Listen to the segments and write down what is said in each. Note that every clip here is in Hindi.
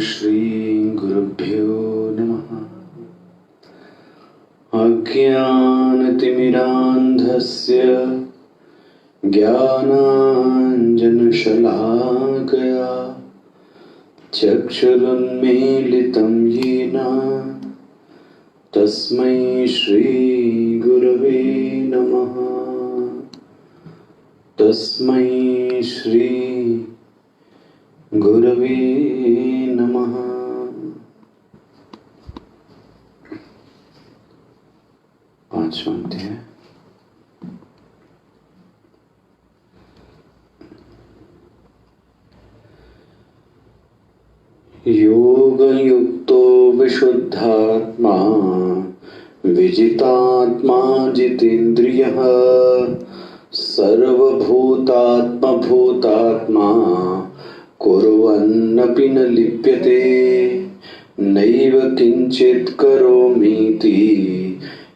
श्री गुरुभ्यो नमः। अज्ञानतिमिरान्धस्य ज्ञानाञ्जनशलाकया चक्षुरुन्मीलितं येन तस्मै श्री गुरवे नमः। तस्मै श्री गुरवे नमः। पांचवां अध्याय। योगयुक्तो विशुद्धात्मा विजितात्मा जितेन्द्रियः सर्वभूतात्मभूतात्मा कुर्वन्नपि न लिप्यते नैव किंचित् करोमीति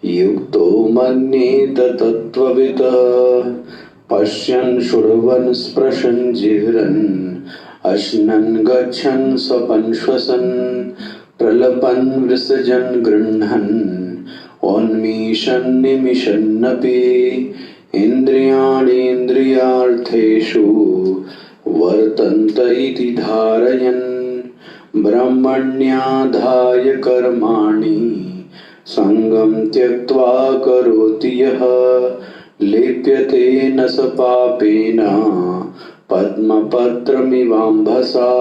युक्तो मन्येत तत्त्ववित् पश्यन् शृण्वन् स्पृशन् जिह्रन् अश्नन् गच्छन् स्वपन् श्वसन् प्रलपन् विसृजन् गृह्णन् उन्मीषन् निमिषन्नपि इन्द्रियाणीन्द्रियार्थेषु वर्तन्त इति धारयन् ब्रह्मण्याधाय कर्माणि संगं त्यक्त्वा करोति यः लिप्यते न स पापेन पद्मपत्रमिवाम्भसा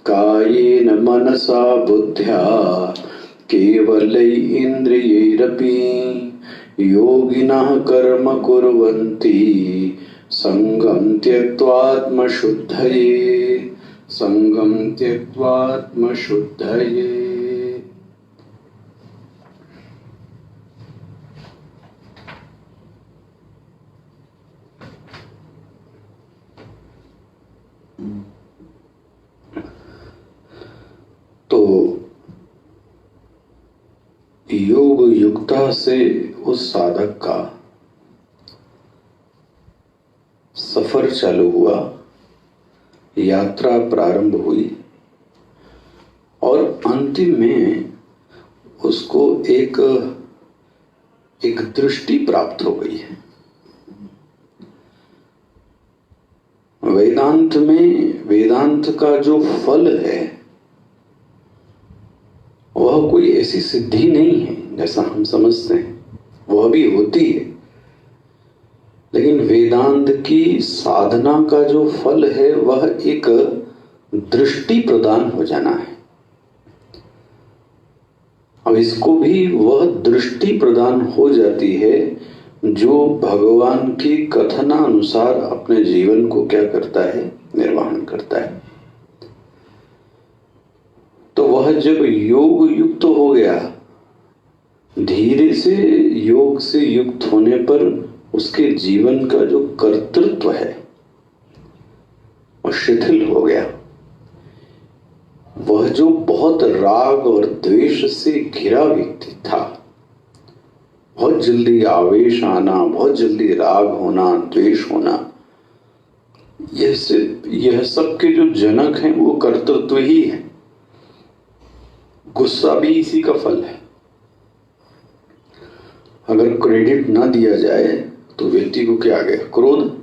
कायेन मनसा बुद्ध्या केवलै इन्द्रियैरपि योगिनः कर्म कुर्वन्ति संगं त्यक्त्वात्मशुद्धये। संगं त्यक्त्वात्मशुद्धये। तो योग युक्ता से उस साधक का सफर चालू हुआ, यात्रा प्रारंभ हुई और अंतिम में उसको एक दृष्टि प्राप्त हो गई है। वेदांत में वेदांत का जो फल है वह कोई ऐसी सिद्धि नहीं है जैसा हम समझते हैं, वह भी होती है, लेकिन वेदांत की साधना का जो फल है वह एक दृष्टि प्रदान हो जाना है। अब इसको भी वह दृष्टि प्रदान हो जाती है जो भगवान की कथनानुसार अपने जीवन को क्या करता है, निर्वहन करता है। तो वह जब योग युक्त हो गया, धीरे से योग से युक्त होने पर उसके जीवन का जो कर्तृत्व है वह शिथिल हो गया। वह जो बहुत राग और द्वेष से घिरा व्यक्ति था, बहुत जल्दी आवेश आना, बहुत जल्दी राग होना, द्वेष होना, यह सब के जो जनक हैं वो कर्तृत्व ही है। गुस्सा भी इसी का फल है। अगर क्रेडिट ना दिया जाए तो व्यक्ति को क्या आ गया, क्रोध।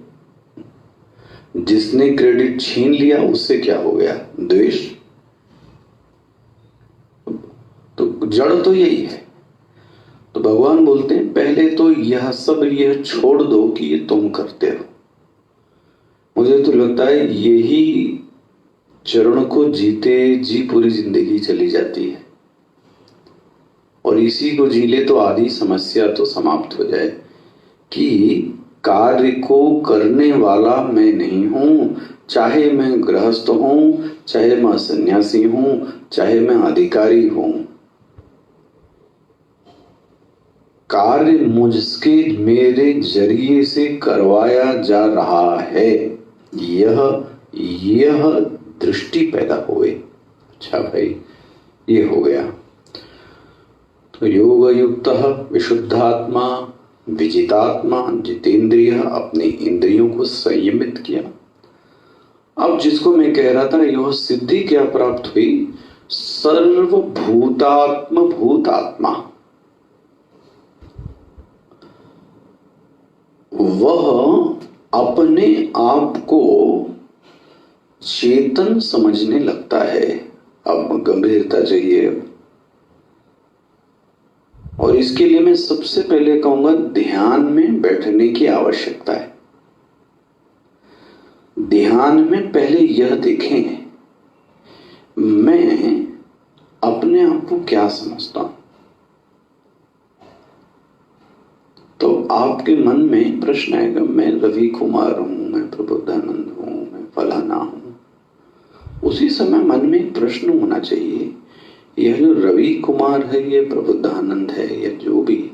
जिसने क्रेडिट छीन लिया उससे क्या हो गया, द्वेष। तो जड़ तो यही है। तो भगवान बोलते हैं पहले तो यह छोड़ दो कि ये तुम करते हो। मुझे तो लगता है यही चरण को जीते जी पूरी जिंदगी चली जाती है, और इसी को जी ले तो आधी समस्या तो समाप्त हो जाए कि कार्य को करने वाला मैं नहीं हूं, चाहे मैं गृहस्थ हूं, चाहे मैं सन्यासी हूं, चाहे मैं अधिकारी हूं। कार्य मुझके मेरे जरिए से करवाया जा रहा है, यह दृष्टि पैदा हुए। अच्छा भाई, ये हो गया। तो योग युक्त विशुद्धात्मा विजितात्मा, जितेंद्रिय, अपनी इंद्रियों को संयमित किया। अब जिसको मैं कह रहा था, यह सिद्धि क्या प्राप्त हुई? सर्वभूतात्म भूतात्मा। वह अपने आप को चेतन समझने लगता है। अब गंभीरता चाहिए, और इसके लिए मैं सबसे पहले कहूंगा ध्यान में बैठने की आवश्यकता है। ध्यान में पहले यह देखें, मैं अपने आप को क्या समझता हूं। तो आपके मन में प्रश्न आएगा, मैं रवि कुमार हूं, मैं प्रबुद्धानंद हूं, मैं फलाना हूं। उसी समय मन में एक प्रश्न होना चाहिए, यह जो रवि कुमार है, यह प्रबुद्धानंद है, यह जो भी,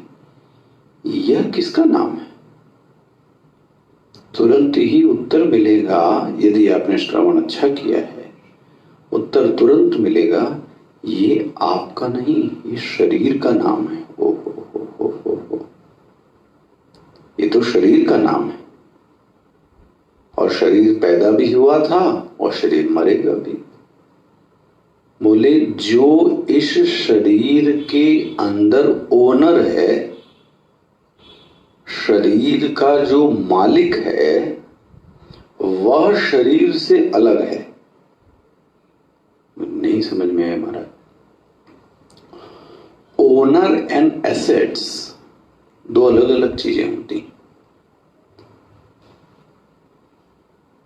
यह किसका नाम है? तुरंत ही उत्तर मिलेगा, यदि आपने श्रवण अच्छा किया है, उत्तर तुरंत मिलेगा, ये आपका नहीं, ये शरीर का नाम है। ओ हो, ये तो शरीर का नाम है, और शरीर पैदा भी हुआ था और शरीर मरेगा भी। बोले जो इस शरीर के अंदर ओनर है, शरीर का जो मालिक है, वह शरीर से अलग है। नहीं समझ में आया हमारा? ओनर एंड एसेट्स दो अलग अलग चीजें होती।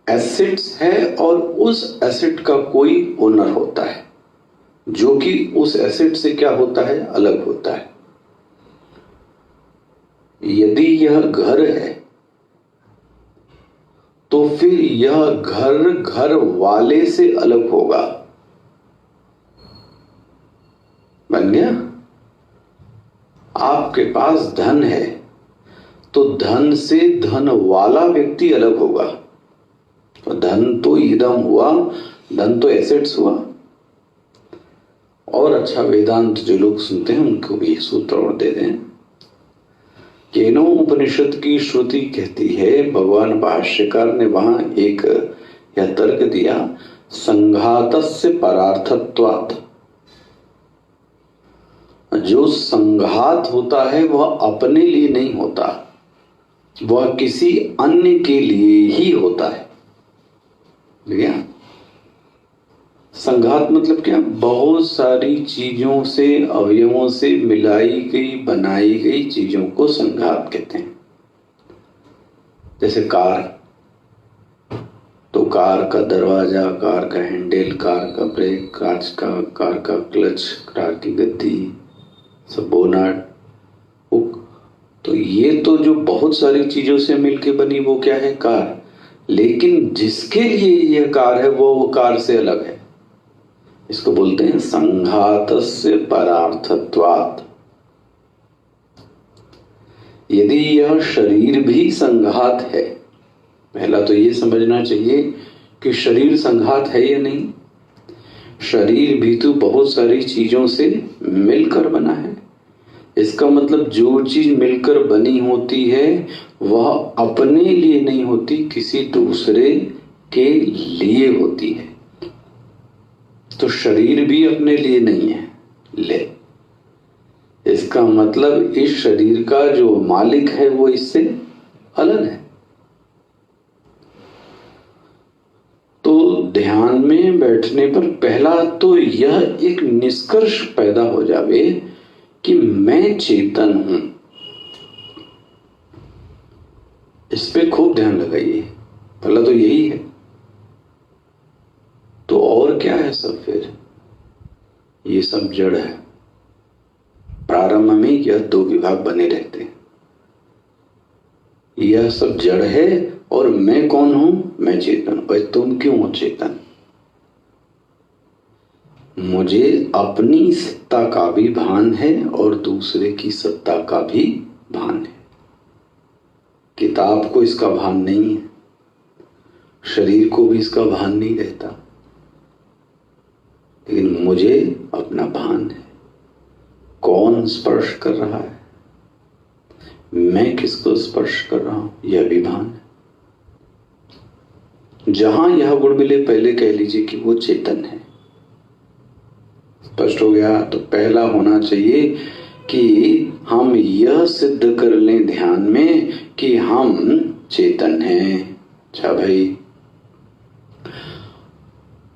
एसेट्स है और उस एसेट का कोई ओनर होता है, जो कि उस एसेट से क्या होता है? अलग होता है। यदि यह घर है तो फिर यह घर घर वाले से अलग होगा। बन गया? आपके पास धन है तो धन से धन वाला व्यक्ति अलग होगा। तो धन तो इदम हुआ, धन तो एसेट्स हुआ। और अच्छा, वेदांत जो लोग सुनते हैं उनको भी सूत्र और दे दें। केनो उपनिषद की श्रुति कहती है, भगवान भाष्यकार ने वहां एक यह तर्क दिया, संघातस्य परार्थत्वात्। जो संघात होता है वह अपने लिए नहीं होता, वह किसी अन्य के लिए ही होता है। ठीक है? संघात मतलब क्या? बहुत सारी चीजों से, अवयवों से मिलाई गई, बनाई गई चीजों को संघात कहते हैं। जैसे कार, तो कार का दरवाजा, कार का हैंडल, कार का ब्रेक, कार का क्लच, कार की गद्दी, सब बोनट, हुक। तो ये तो जो बहुत सारी चीजों से मिलके बनी वो क्या है? कार। लेकिन जिसके लिए यह कार है वो कार से अलग है। इसको बोलते हैं संघातस्य परार्थत्वात्। यदि यह शरीर भी संघात है, पहला तो ये समझना चाहिए कि शरीर संघात है या नहीं। शरीर भी तो बहुत सारी चीजों से मिलकर बना है। इसका मतलब जो चीज मिलकर बनी होती है वह अपने लिए नहीं होती, किसी दूसरे के लिए होती है। तो शरीर भी अपने लिए नहीं है। ले, इसका मतलब इस शरीर का जो मालिक है वो इससे अलग है। तो ध्यान में बैठने पर पहला तो यह एक निष्कर्ष पैदा हो जावे कि मैं चेतन हूं। इस पे खूब ध्यान लगाइए। पहला तो यही है। तो और क्या है सब? फिर ये सब जड़ है। प्रारंभ में यह दो विभाग बने रहते हैं। यह सब जड़ है और मैं कौन हूं? मैं चेतन। और तुम क्यों हो चेतन? मुझे अपनी सत्ता का भी भान है और दूसरे की सत्ता का भी भान है। किताब को इसका भान नहीं है, शरीर को भी इसका भान नहीं रहता, लेकिन मुझे अपना भान है। कौन स्पर्श कर रहा है, मैं किसको स्पर्श कर रहा हूं, यह भी भान है। जहां यह गुण मिले पहले कह लीजिए कि वो चेतन है। स्पष्ट हो गया? तो पहला होना चाहिए कि हम यह सिद्ध कर लें ध्यान में कि हम चेतन हैं। अच्छा भाई,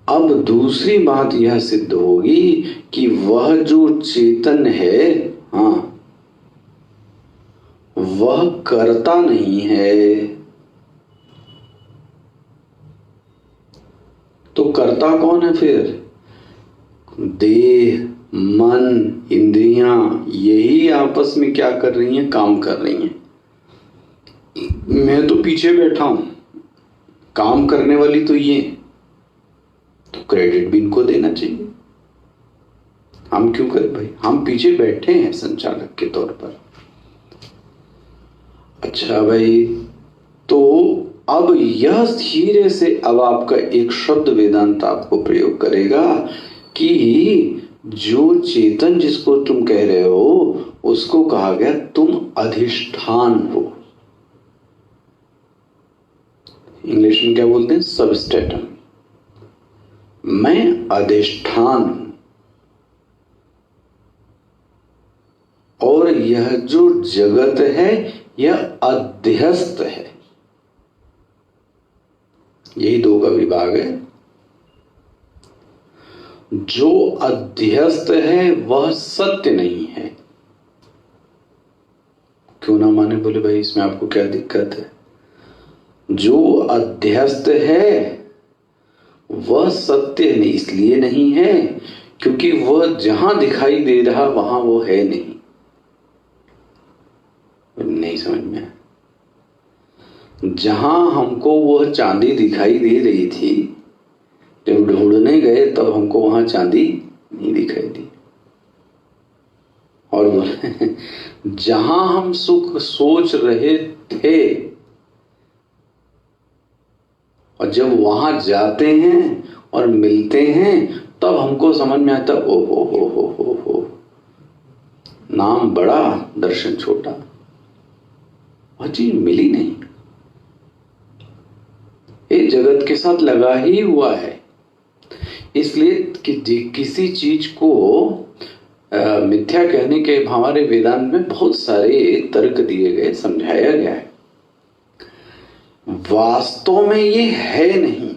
अब दूसरी बात यह सिद्ध होगी कि वह जो चेतन है, हाँ, वह करता नहीं है। तो करता कौन है फिर? देह, मन, इंद्रियां, यही आपस में क्या कर रही हैं? काम कर रही हैं। मैं तो पीछे बैठा हूं, काम करने वाली तो ये, तो क्रेडिट भी इनको देना चाहिए। हम क्यों करें भाई? हम पीछे बैठे हैं संचालक के तौर पर। अच्छा भाई, तो अब यह धीरे से अब आपका एक शब्द वेदांत आपको प्रयोग करेगा कि जो चेतन जिसको तुम कह रहे हो उसको कहा गया तुम अधिष्ठान हो। इंग्लिश में क्या बोलते हैं? सबस्टेटम। मैं अधिष्ठान हूं और यह जो जगत है यह अध्यस्त है। यही दो का विभाग है। जो अध्यस्त है वह सत्य नहीं है। क्यों ना माने? बोले भाई इसमें आपको क्या दिक्कत है? जो अध्यस्त है वह सत्य नहीं, इसलिए नहीं है क्योंकि वह जहां दिखाई दे रहा वहां वो है नहीं। नहीं समझ में? जहां हमको वह चांदी दिखाई दे रही थी, जब ढूंढने गए तब हमको वहां चांदी नहीं दिखाई दी। और बोले जहां हम सुख सोच रहे थे और जब वहां जाते हैं और मिलते हैं तब हमको समझ में आता ओ हो, नाम बड़ा दर्शन छोटा। वह चीज मिली नहीं। ये जगत के साथ लगा ही हुआ है। इसलिए कि किसी चीज को मिथ्या कहने के हमारे वेदांत में बहुत सारे तर्क दिए गए, समझाया गया है। वास्तव में ये है नहीं,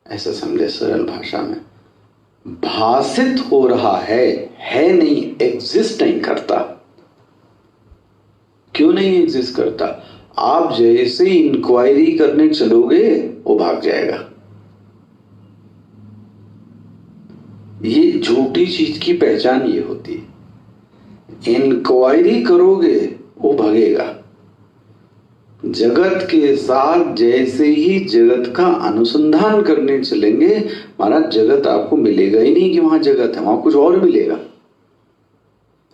ऐसा समझे सरल भाषा में। भासित हो रहा है नहीं, एग्जिस्ट नहीं करता। क्यों नहीं एग्जिस्ट करता? आप जैसे ही इंक्वायरी करने चलोगे वो भाग जाएगा। ये झूठी चीज की पहचान ये होती है। इंक्वायरी करोगे वो भागेगा। जगत के साथ जैसे ही जगत का अनुसंधान करने चलेंगे, महाराज जगत आपको मिलेगा ही नहीं कि वहां जगत है, वहां कुछ और मिलेगा।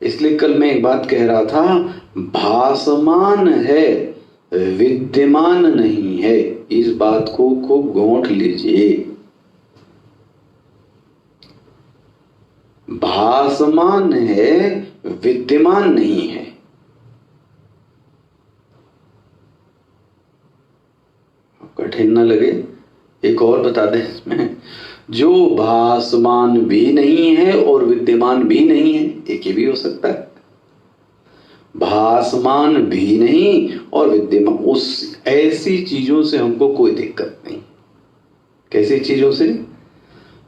इसलिए कल मैं एक बात कह रहा था, भासमान है विद्यमान नहीं है। इस बात को खूब गौंठ लीजिए। भासमान है विद्यमान नहीं है। कठिन ना लगे? एक और बता दें इसमें, जो भासमान भी नहीं है और विद्यमान भी नहीं है, एक ही भी हो सकता है। भासमान भी नहीं और विद्यमान, उस ऐसी चीजों से हमको कोई दिक्कत नहीं। कैसी चीजों से?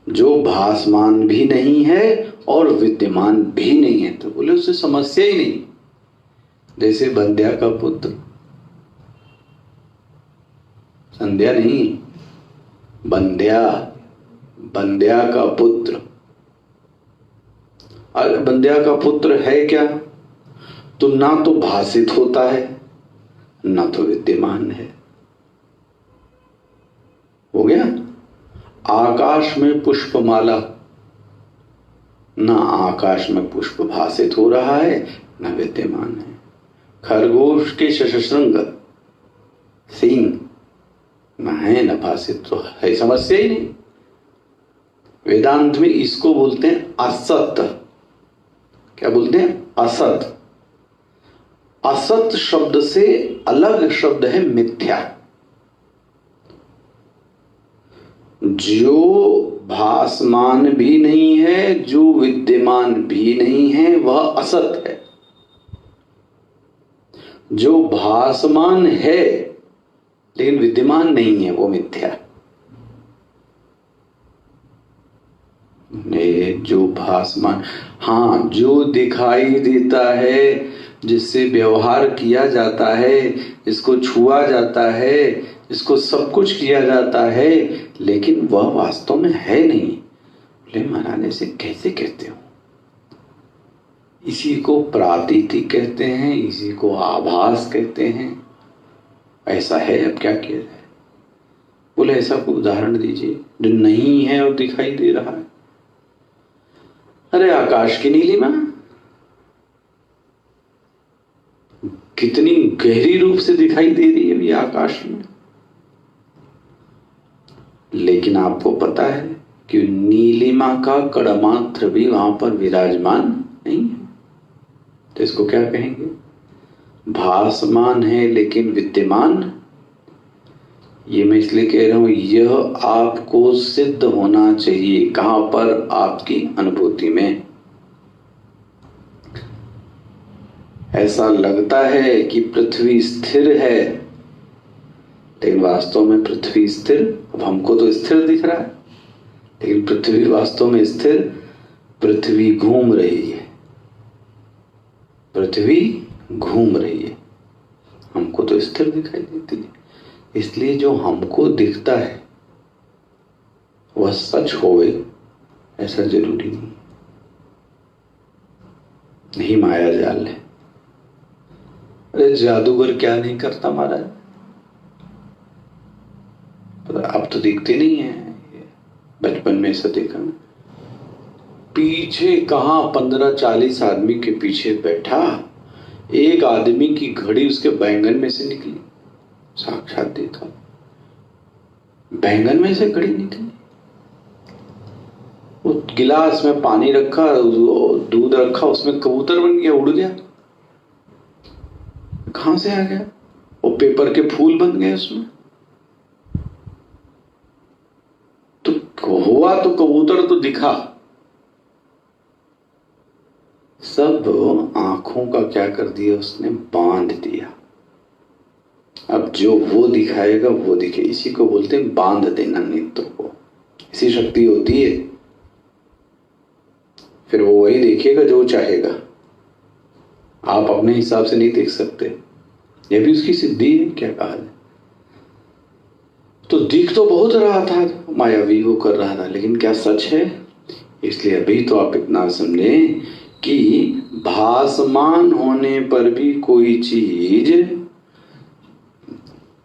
जो भासमान भी नहीं है और विद्यमान भी नहीं है, तो बोले उससे समस्या ही नहीं। जैसे बंध्या का पुत्र, संध्या नहीं, बंध्या, बंध्या का पुत्र। अरे बंध्या का पुत्र है क्या? तो ना तो भासित होता है ना तो विद्यमान है। हो गया? आकाश में पुष्पमाला, ना आकाश में पुष्प भासित हो रहा है ना विद्यमान है। खरगोश के शशशृंग सिंह न है न भासित, तो है समस्या ही नहीं। वेदांत में इसको बोलते हैं असत। क्या बोलते हैं? असत। असत शब्द से अलग शब्द है मिथ्या। जो भासमान भी नहीं है, जो विद्यमान भी नहीं है, वह असत है। जो भासमान है लेकिन विद्यमान नहीं है, वो मिथ्या। जो भासमान, हाँ, जो दिखाई देता है, जिससे व्यवहार किया जाता है, जिसको छुआ जाता है, जिसको सब कुछ किया जाता है, लेकिन वह वास्तव में है नहीं। बोले महाराज ऐसे कैसे कहते हो? इसी को प्रातीतिक कहते हैं, इसी को आभास कहते हैं। ऐसा है, अब क्या किया जाए? बोले ऐसा कोई उदाहरण दीजिए जो नहीं है और दिखाई दे रहा है। अरे आकाश की नीलिमा कितनी गहरी रूप से दिखाई दे रही है अभी आकाश में, लेकिन आपको पता है कि नीलिमा का कड़मात्र भी वहां पर विराजमान नहीं है। तो इसको क्या कहेंगे? भासमान है लेकिन विद्यमान। ये मैं इसलिए कह रहा हूं, यह आपको सिद्ध होना चाहिए। कहां पर? आपकी अनुभूति में। ऐसा लगता है कि पृथ्वी स्थिर है, लेकिन वास्तव में पृथ्वी स्थिर, अब हमको तो स्थिर दिख रहा है, लेकिन पृथ्वी वास्तव में स्थिर, पृथ्वी घूम रही है। पृथ्वी घूम रही है, हमको तो स्थिर दिखाई देती है। इसलिए जो हमको दिखता है वह सच होवे ऐसा जरूरी नहीं। नहीं, माया जाल है। अरे जादूगर क्या नहीं करता महाराज? अब तो दिखते नहीं है, बचपन में ऐसा देखा। पीछे कहां 15-40 आदमी के पीछे बैठा, एक आदमी की घड़ी उसके बैंगन में से निकली। साक्षात देखा, बैंगन में से घड़ी निकली। वो गिलास में पानी रखा, दूध रखा, उसमें कबूतर बन गया, उड़ गया। कहां से आ गया? वो पेपर के फूल बन गए उसमें। तो हुआ तो कबूतर तो दिखा, सब आंखों का क्या कर दिया उसने? बांध दिया। अब जो वो दिखाएगा वो दिखे। इसी को बोलते हैं बांध देना नेत्र को। इसी शक्ति होती है। फिर वो वही देखेगा जो चाहेगा, आप अपने हिसाब से नहीं देख सकते। यह भी उसकी सिद्धि है। क्या कहा है? तो दिख तो बहुत रहा था, मायावी वो कर रहा था, लेकिन क्या सच है? इसलिए अभी तो आप इतना समझें कि भासमान होने पर भी कोई चीज,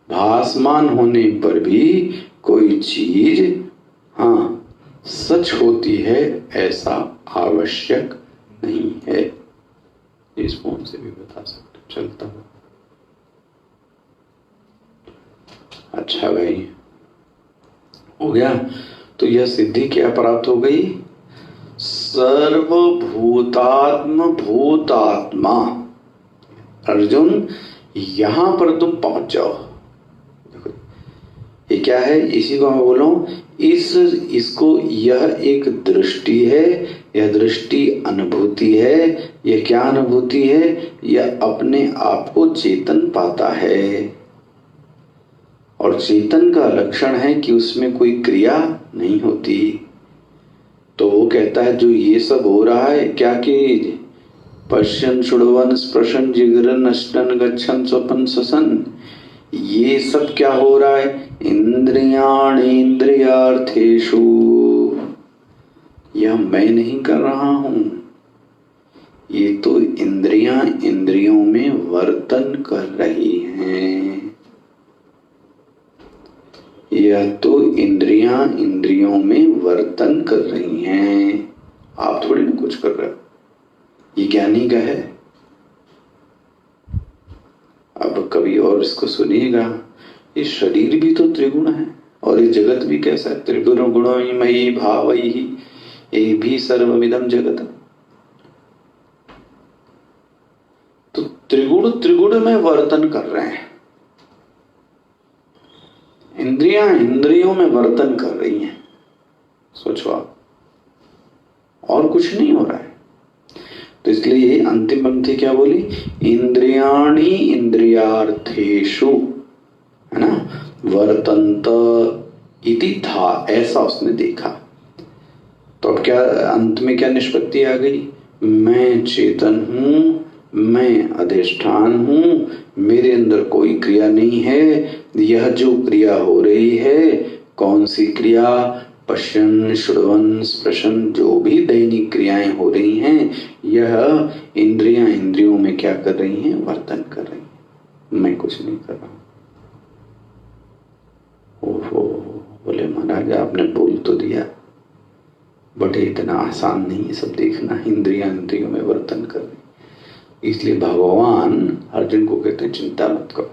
भासमान होने पर भी कोई चीज हाँ सच होती है ऐसा आवश्यक नहीं है। इस फोन से भी बता सकते, चलता है। अच्छा भाई, हो गया। तो यह सिद्धि क्या प्राप्त हो गई? सर्वभूतात्म भूतात्मा। अर्जुन, यहां पर तुम पहुंच जाओ। ये क्या है? इसी को मैं बोल रहा हूं, इसको यह एक दृष्टि है। यह दृष्टि अनुभूति है। यह क्या अनुभूति है? यह अपने आप को चेतन पाता है। और चेतन का लक्षण है कि उसमें कोई क्रिया नहीं होती। तो वो कहता है जो ये सब हो रहा है, क्या कि पश्यन शुड़वन स्पृशन जिगरन अष्टन गच्छन स्वपन ससन, ये सब क्या हो रहा है? इंद्रियार्थेषु। यह मैं नहीं कर रहा हूं, ये तो इंद्रियां इंद्रियों में वर्तन कर रही हैं। यह तो इंद्रियां इंद्रियों में वर्तन कर रही हैं। आप थोड़ी ना कुछ कर रहे हो। ये ज्ञानी का है। अब कभी और इसको सुनिएगा, ये शरीर भी तो त्रिगुण है और ये जगत भी कैसा है? त्रिगुण गुणमयी भावैहि ये भी सर्वमिदं जगत। तो त्रिगुण त्रिगुण में वर्तन कर रहे हैं। इंद्रियां इंद्रियों में वर्तन कर रही हैं। सोचो आप, और कुछ नहीं हो रहा है। तो इसलिए अंतिम पंक्ति क्या बोली? इंद्रियाणि इंद्रियार्थेषु, है ना, वर्तन्त इति था, ऐसा उसने देखा। तो अब क्या अंत में क्या निष्पत्ति आ गई? मैं चेतन हूं, मैं अधिष्ठान हूं, मेरे अंदर कोई क्रिया नहीं है। यह जो क्रिया हो रही है, कौन सी क्रिया? पश्यन, श्रवण, स्पर्शन, जो भी दैनिक क्रियाएं हो रही हैं, यह इंद्रियां इंद्रियों में क्या कर रही हैं? वर्तन कर रही हैं। मैं कुछ नहीं कर रहा हूं। ओहो, बोले महाराज आपने बोल तो दिया, बट इतना आसान नहीं है सब देखना। इंद्रियां इंद्रियों में वर्तन कर रही, इसलिए भगवान अर्जुन को कहते हैं चिंता मत करो,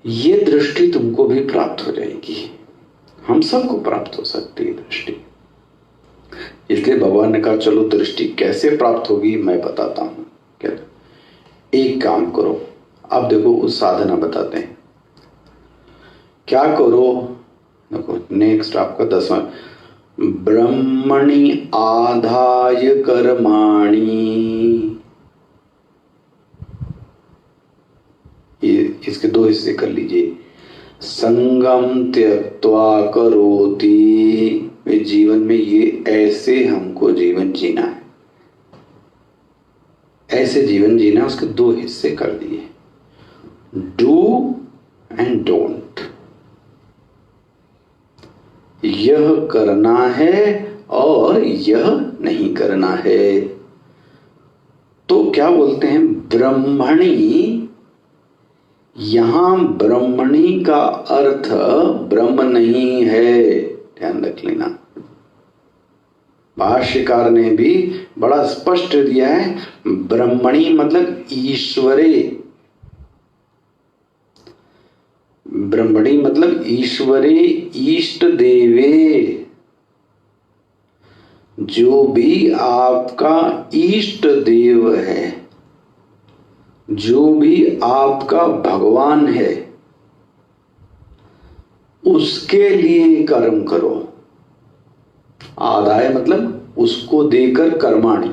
ये दृष्टि तुमको भी प्राप्त हो जाएगी। हम सबको प्राप्त हो सकती है दृष्टि। इसलिए भगवान ने कहा चलो दृष्टि कैसे प्राप्त होगी मैं बताता हूं। क्या? एक काम करो, अब देखो उस साधना बताते हैं। क्या करो? देखो नेक्स्ट आपका 10वां, ब्रह्मणि आधाय कर्माणि, ये इसके 2 हिस्से कर लीजिए। संगम त्यक्त्वा करोति, जीवन में ये ऐसे हमको जीवन जीना है, ऐसे जीवन जीना। उसके 2 हिस्से कर दिए, डू एंड डोंट। यह करना है और यह नहीं करना है। तो क्या बोलते हैं? ब्रह्मणि, यहां ब्रह्मणि का अर्थ ब्रह्म नहीं है, ध्यान रख लेना। भाष्यकार ने भी बड़ा स्पष्ट दिया है, ब्रह्मणि मतलब ईश्वरे। ब्रह्मणि मतलब ईश्वरे, इष्ट देवे, जो भी आपका इष्ट देव है, जो भी आपका भगवान है, उसके लिए कर्म करो। आदाय मतलब उसको देकर कर्माणि,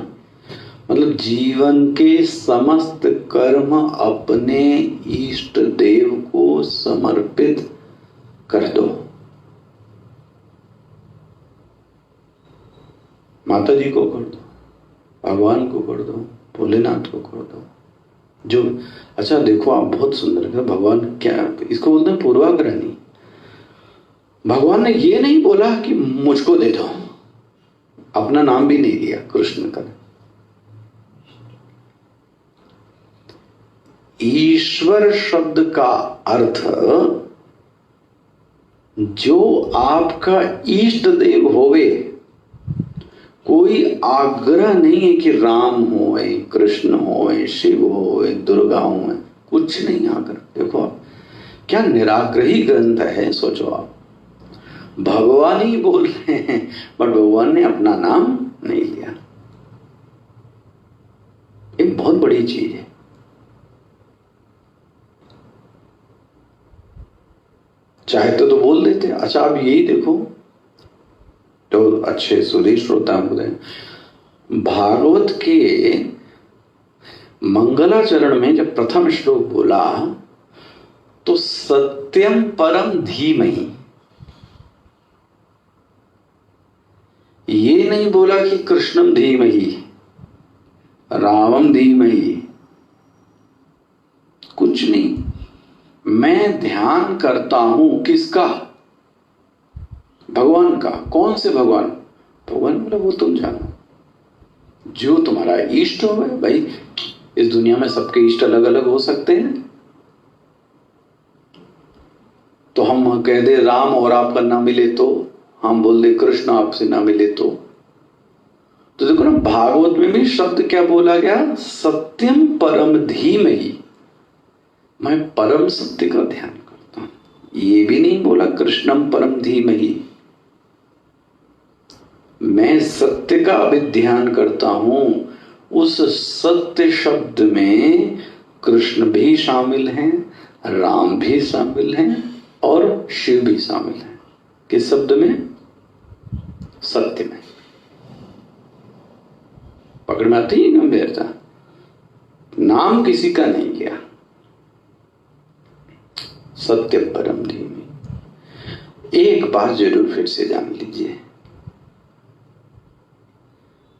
मतलब जीवन के समस्त कर्म अपने इष्ट देव को समर्पित कर दो। माता जी को कर दो, भगवान को कर दो, भोलेनाथ को कर दो। जो अच्छा देखो आप, बहुत सुंदर है भगवान। क्या इसको बोलते हैं? पूर्वाग्रह नहीं। भगवान ने ये नहीं बोला कि मुझको दे दो, अपना नाम भी नहीं दिया कृष्ण का। ईश्वर शब्द का अर्थ जो आपका इष्ट देव होवे। कोई आग्रह नहीं है कि राम होए, कृष्ण होए, शिव होए, दुर्गा होए, कुछ नहीं आग्रह। देखो आप, क्या निराग्रही ग्रंथ है। सोचो आप, भगवान ही बोल रहे हैं, बट भगवान ने अपना नाम नहीं लिया। एक बहुत बड़ी चीज है। चाहते तो बोल देते। अच्छा आप यही देखो, तो अच्छे सुधी श्रोता बोले, भागवत के मंगलाचरण में जब प्रथम श्लोक बोला तो सत्यम परम धीमहि, ये नहीं बोला कि कृष्णम धीमहि, रामम धीमहि, कुछ नहीं। मैं ध्यान करता हूं किसका? भगवान का। कौन से भगवान? भगवान बोला वो तुम जानो, जो तुम्हारा इष्ट हो। भाई इस दुनिया में सबके इष्ट अलग अलग हो सकते हैं। तो हम कह दे राम और आपका ना मिले, तो हम बोल दे कृष्ण आपसे ना मिले, तो देखो ना, भागवत में भी शब्द क्या बोला गया? सत्यम परम धीमहि, मैं परम सत्य का ध्यान करता हूं। ये भी नहीं बोला कृष्णम परम धीमहि, मैं सत्य का अभिध्यान करता हूं। उस सत्य शब्द में कृष्ण भी शामिल हैं, राम भी शामिल हैं और शिव भी शामिल हैं। किस शब्द में? सत्य में। पकड़ में आती है गंभीरता। नाम किसी का नहीं गया, सत्य परम धीमी। एक बात जरूर फिर से जान लीजिए,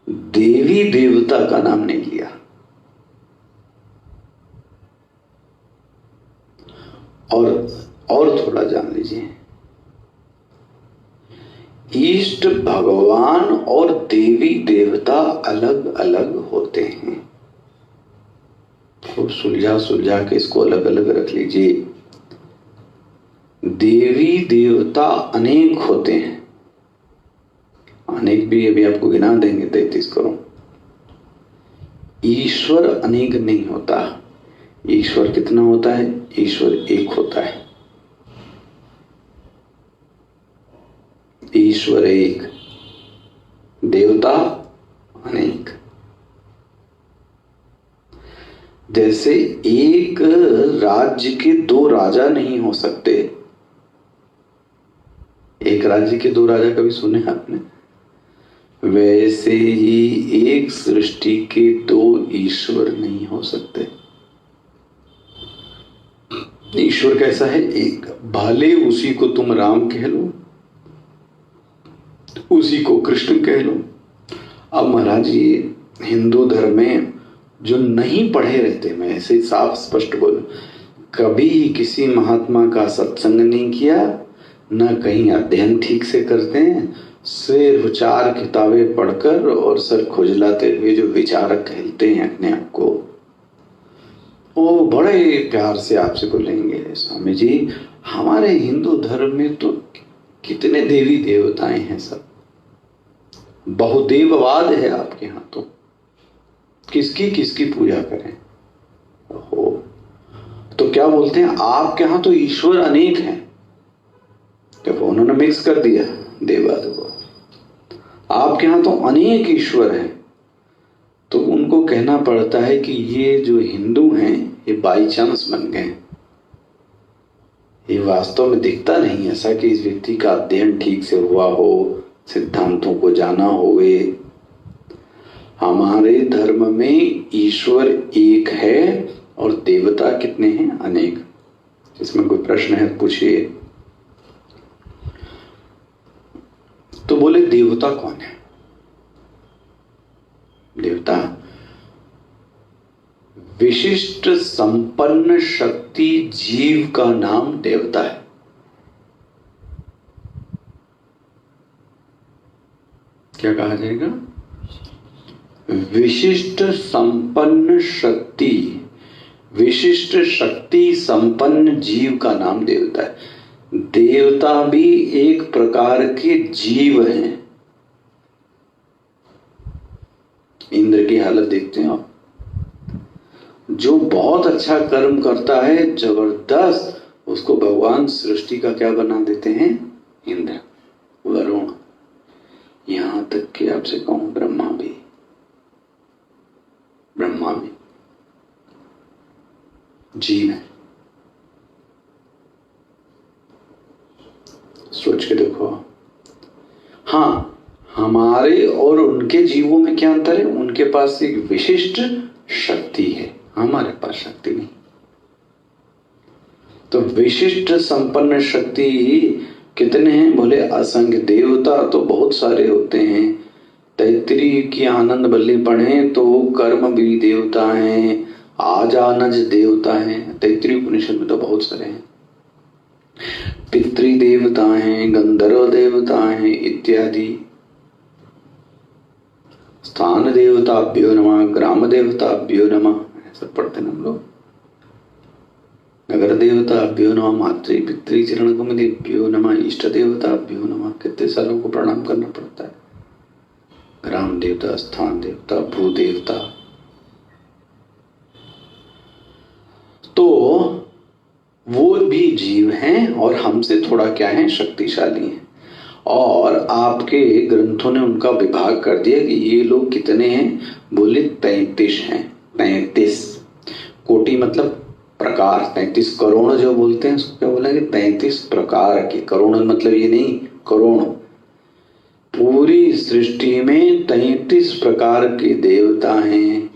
देवी देवता का नाम नहीं लिया। और थोड़ा जान लीजिए, इष्ट भगवान और देवी देवता अलग अलग होते हैं। खूब सुलझा के इसको अलग अलग रख लीजिए। देवी देवता अनेक होते हैं, अनेक भी अभी आपको गिना देंगे 33 करोड़। ईश्वर अनेक नहीं होता। ईश्वर कितना होता है? ईश्वर एक होता है। ईश्वर एक, देवता अनेक। जैसे एक राज्य के दो राजा नहीं हो सकते। एक राज्य के दो राजा कभी सुने आपने? वैसे ही एक सृष्टि के दो ईश्वर नहीं हो सकते। ईश्वर कैसा है? एक। भले उसी को तुम राम कह लो, उसी को कृष्ण कह लो। अब महाराज ये हिंदू धर्म में जो नहीं पढ़े रहते, मैं ऐसे साफ स्पष्ट बोलूं, कभी किसी महात्मा का सत्संग नहीं किया, न कहीं अध्ययन ठीक से करते हैं, सिर्फ 4 किताबें पढ़कर और सर खुजलाते हुए जो विचारक कहते हैं अपने आप को, वो बड़े प्यार से आपसे बोलेंगे, स्वामी जी हमारे हिंदू धर्म में तो कितने देवी देवताएं हैं, सब बहुदेववाद है आपके यहां, तो किसकी किसकी पूजा करें? हो तो क्या बोलते हैं आपके यहां तो ईश्वर अनेक हैं। देखो उन्होंने मिक्स कर दिया देवाद को। आपके यहां तो अनेक ईश्वर हैं, तो उनको कहना पड़ता है कि ये जो हिंदू हैं ये बाई चांस बन गए। ये वास्तव में दिखता नहीं ऐसा कि इस व्यक्ति का अध्ययन ठीक से हुआ हो, सिद्धांतों को जाना होवे। हमारे धर्म में ईश्वर एक है और देवता कितने हैं? अनेक। इसमें कोई प्रश्न है पूछिए। तो बोले देवता कौन है? देवता विशिष्ट संपन्न शक्ति जीव का नाम देवता है। क्या कहा जाएगा? विशिष्ट संपन्न शक्ति, विशिष्ट शक्ति संपन्न जीव का नाम देवता है। देवता भी एक प्रकार के जीव हैं। इंद्र की हालत देखते हैं आप, जो बहुत अच्छा कर्म करता है जबरदस्त, उसको भगवान सृष्टि का क्या बना देते हैं? इंद्र, वरुण, यहां तक कि आपसे कहूं ब्रह्मा भी जीव है। सोच के देखो। हाँ, हमारे और उनके जीवों में क्या अंतर है? उनके पास एक विशिष्ट शक्ति है, हमारे पास शक्ति नहीं। तो विशिष्ट संपन्न शक्ति कितने हैं? बोले असंख्य। देवता तो बहुत सारे होते हैं। तैत्तिरीय की आनंद बल्ली पढ़े तो कर्म भी देवता हैं, आजानज देवता हैं। तैत्तिरीय उपनिषद में तो बहुत सारे हैं। पितृ देवता हैं, गंधर्व देवता हैं इत्यादि। स्थान देवताभ्यो नमः, ग्राम देवताभ्यो नमः, ऐसा पढ़ते हैं हम लोग। नगर देवताभ्यो नमः, मातृ पितृ चरण कुमुदेभ्यो नमः, इष्ट देवताभ्यो नमः। कितने सालों को प्रणाम करना पड़ता है। ग्राम देवता, स्थान देवता, भू देवता। तो वो भी जीव हैं और हमसे थोड़ा क्या है? शक्तिशाली हैं। और आपके ग्रंथों ने उनका विभाग कर दिया कि ये लोग कितने हैं? बोले 33 हैं। 33 कोटि मतलब प्रकार। प्रकार, 33 करोड़ जो बोलते हैं उसको क्या बोलेंगे? 33 प्रकार के। करोड़ मतलब ये नहीं करोड़, पूरी सृष्टि में 33 प्रकार के देवता हैं।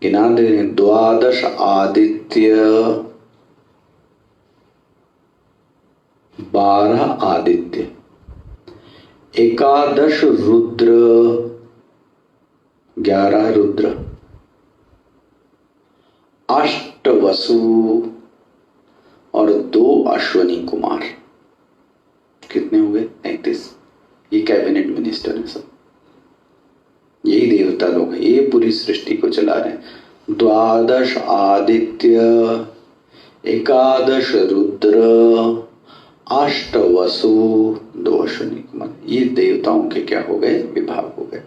गिना दे रहे हैं, 12 आदित्य, 12 आदित्य, 11 रुद्र, 11 रुद्र, 8 वसु और 2 अश्वनी कुमार। कितने हुए? 33। ये कैबिनेट मिनिस्टर है सब, यही देवता लोग हैं, ये पूरी सृष्टि को चला रहे हैं। 12 आदित्य, 11 रुद्र, 8 वसु, 2 अश्वनी कुमार, ये देवताओं के क्या हो गए? विभाग हो गए।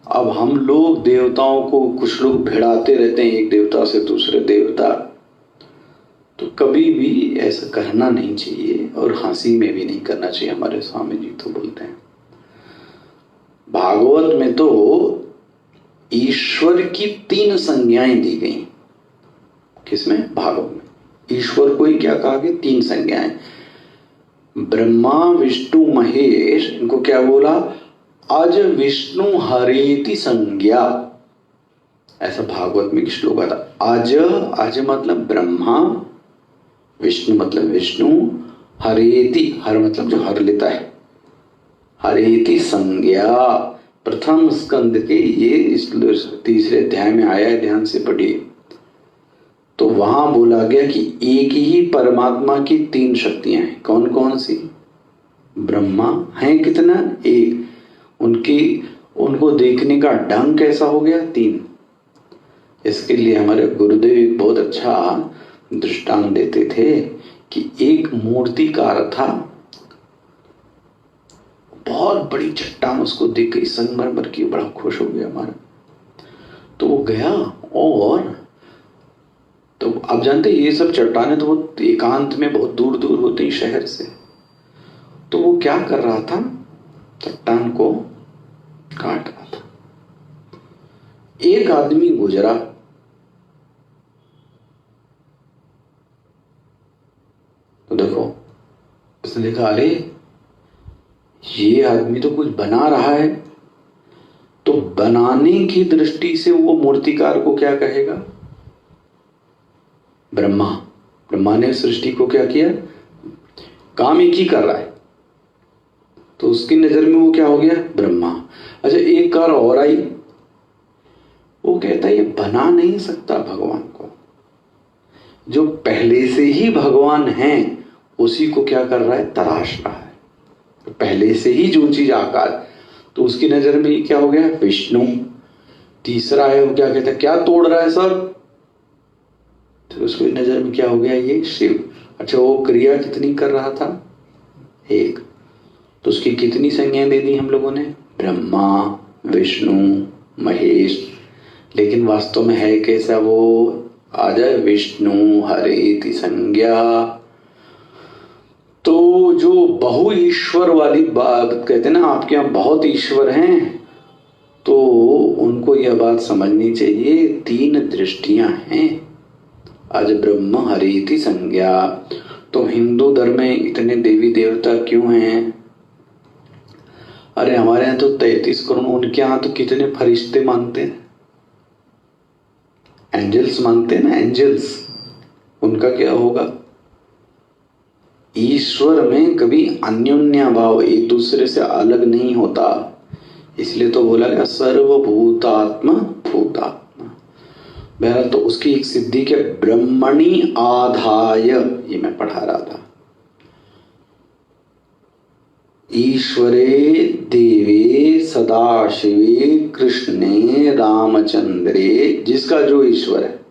अब हम लोग देवताओं को, कुछ लोग भिड़ाते रहते हैं एक देवता से दूसरे देवता, तो कभी भी ऐसा करना नहीं चाहिए और हंसी में भी नहीं करना चाहिए। हमारे स्वामी जी तो बोलते हैं, भागवत में तो ईश्वर की 3 संज्ञाएं दी गई। किसमें? भागवत में। ईश्वर को ही क्या कहा गया? 3 संज्ञाएं। ब्रह्मा विष्णु महेश, इनको क्या बोला? अज विष्णु हरेति संज्ञा, ऐसा भागवत में श्लोक आता। अज, अज मतलब ब्रह्मा, विष्णु मतलब विष्णु, हरेति, हर मतलब जो हर लेता है, हरेति संज्ञा। प्रथम स्कंद के ये इस 3रे अध्याय में आया है, ध्यान से पढ़िए। तो वहां बोला गया कि एक ही परमात्मा की 3 शक्तियां हैं। कौन कौन सी? ब्रह्मा है कितना? 1। उनको देखने का ढंग कैसा हो गया? 3। इसके लिए हमारे गुरुदेव एक बहुत अच्छा दृष्टांत देते थे कि एक मूर्तिकार था, बहुत बड़ी चट्टान उसको देख के संगमरमर की, बड़ा खुश हो गया हमारा। तो वो गया, और तो आप जानते ये सब चट्टानें तो बहुत एकांत में, बहुत दूर दूर होती शहर से। तो वो क्या कर रहा था? चट्टान को काट रहा था। एक आदमी गुजरा, तो देखो उसने देखा, अरे ये आदमी तो कुछ बना रहा है। तो बनाने की दृष्टि से वो मूर्तिकार को क्या कहेगा? ब्रह्मा। ब्रह्मा ने सृष्टि को क्या किया? काम एक ही कर रहा है, तो उसकी नजर में वो क्या हो गया? ब्रह्मा। अच्छा, एक कार और आई, वो कहता है ये बना नहीं सकता भगवान को। जो पहले से ही भगवान है उसी को क्या कर रहा है? तराश रहा है। पहले से ही जो चीज आकार, तो उसकी नजर में ये क्या हो गया? विष्णु। तीसरा है, वो क्या कहता है? क्या तोड़ रहा है सब? तो उसकी नजर में क्या हो गया? ये शिव। अच्छा, वो क्रिया कितनी कर रहा था? 1। तो उसकी कितनी संज्ञा दे दी हम लोगों ने? ब्रह्मा, विष्णु, महेश। लेकिन वास्तव में है कैसा? वो आ जाए विष्णु हरेति संज्ञा। तो जो बहु ईश्वर वाली बात कहते हैं ना, आपके यहाँ बहुत ईश्वर हैं, तो उनको यह बात समझनी चाहिए 3 दृष्टियां हैं। आज ब्रह्म हरेति संज्ञा। तो हिंदू धर्म में इतने देवी देवता क्यों हैं? अरे हमारे यहाँ तो 33 करोड़, उनके यहाँ तो कितने फरिश्ते मानते हैं, एंजल्स मानते हैं ना, एंजल्स। उनका क्या होगा? ईश्वर में कभी अन्योन्या भाव, एक दूसरे से अलग नहीं होता। इसलिए तो बोला गया सर्वभूतात्मा भूतात्मा। बहरहाल तो उसकी एक सिद्धि के ब्रह्मणि आधाय, ये मैं पढ़ा रहा था, ईश्वरे देवे सदाशिवे कृष्णे रामचंद्रे, जिसका जो ईश्वर है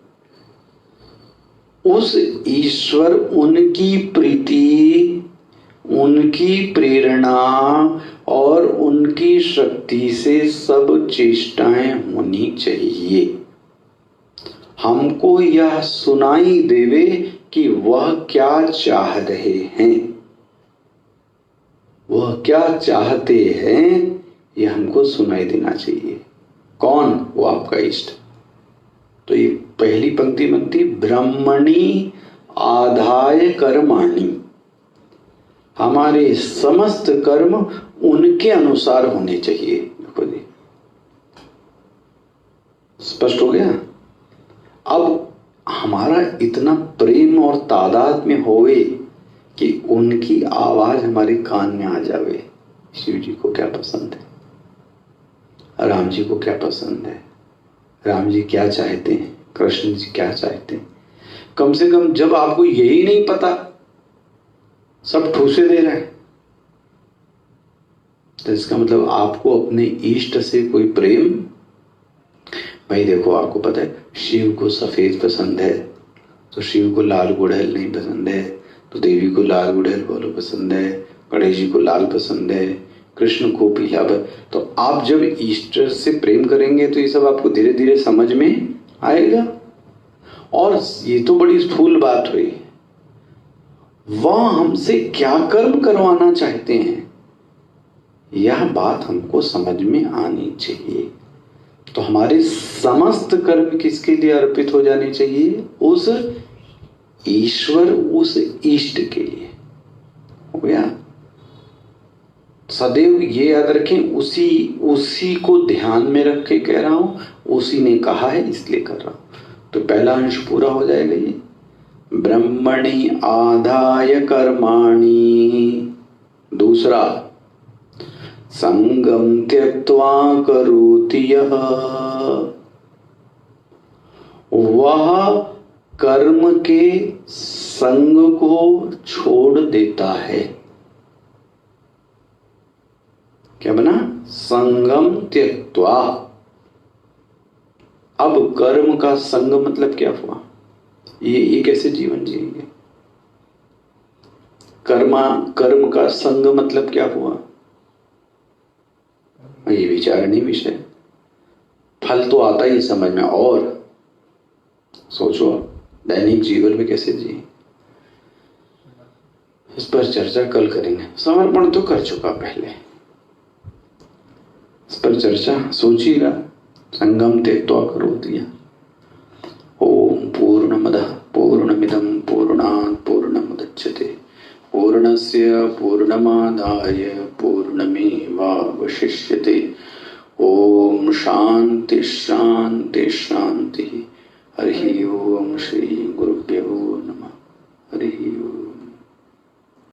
उस ईश्वर, उनकी प्रीति, उनकी प्रेरणा और उनकी शक्ति से सब चेष्टाएं होनी चाहिए। हमको यह सुनाई देवे कि वह क्या चाह रहे हैं, वह क्या चाहते हैं, यह हमको सुनाई देना चाहिए। कौन? वो आपका इष्ट। तो ये पहली पंक्ति बनती ब्रह्मणि आधाय कर्माणि, हमारे समस्त कर्म उनके अनुसार होने चाहिए। देखो जी, स्पष्ट हो गया। अब हमारा इतना प्रेम और तादाद में होवे कि उनकी आवाज हमारे कान में आ जावे। शिव जी को क्या पसंद है, राम जी को क्या पसंद है, राम जी क्या चाहते हैं, कृष्ण जी क्या चाहते हैं। कम से कम जब आपको यही नहीं पता, सब ठूसे दे रहे हैं, तो इसका मतलब आपको अपने इष्ट से कोई प्रेम। भाई देखो, आपको पता है शिव को सफेद पसंद है, तो शिव को लाल गुड़हल नहीं पसंद है, तो देवी को लाल गुड़हल बोलो पसंद है, गणेश जी को लाल पसंद है, कृष्ण को पीला। तो आप जब ईश्वर से प्रेम करेंगे तो ये सब आपको धीरे धीरे समझ में आएगा। और ये तो बड़ी स्थूल बात हुई, वह हमसे क्या कर्म करवाना चाहते हैं, यह बात हमको समझ में आनी चाहिए। तो हमारे समस्त कर्म किसके लिए अर्पित हो जाने चाहिए, उस ईश्वर, उस इष्ट के लिए। हो गया। सदैव ये याद रखें, उसी को ध्यान में रख के कह रहा हूं, उसी ने कहा है इसलिए कर रहा हूं। तो पहला अंश पूरा हो जाएगा ये, ब्रह्मणि आधाय कर्माणि। दूसरा, संगम त्यक्त्वा करोति यः, वह कर्म के संग को छोड़ देता है। क्या बना, संगम त्यक्त्वा। अब कर्म का संग मतलब क्या हुआ, ये कैसे जीवन जिएंगे। कर्म का संग मतलब क्या हुआ, ये विचारणीय विषय। फल तो आता ही समझ में, और सोचो दैनिक जीवन में कैसे जिए, इस पर चर्चा कल करेंगे। समर्पण तो कर चुका पहले, इस पर चर्चा सोचिएगा। संगम त्यक्त्वा करोति यः। ओम पूर्णमदः पूर्णमिदं पूर्णात् पूर्णमुदच्यते पूर्णस्य पूर्णमादाय पूर्णमेवावशिष्यते। ओम शांति शांति शांति। हरि ओम। श्री गुरुभ्यो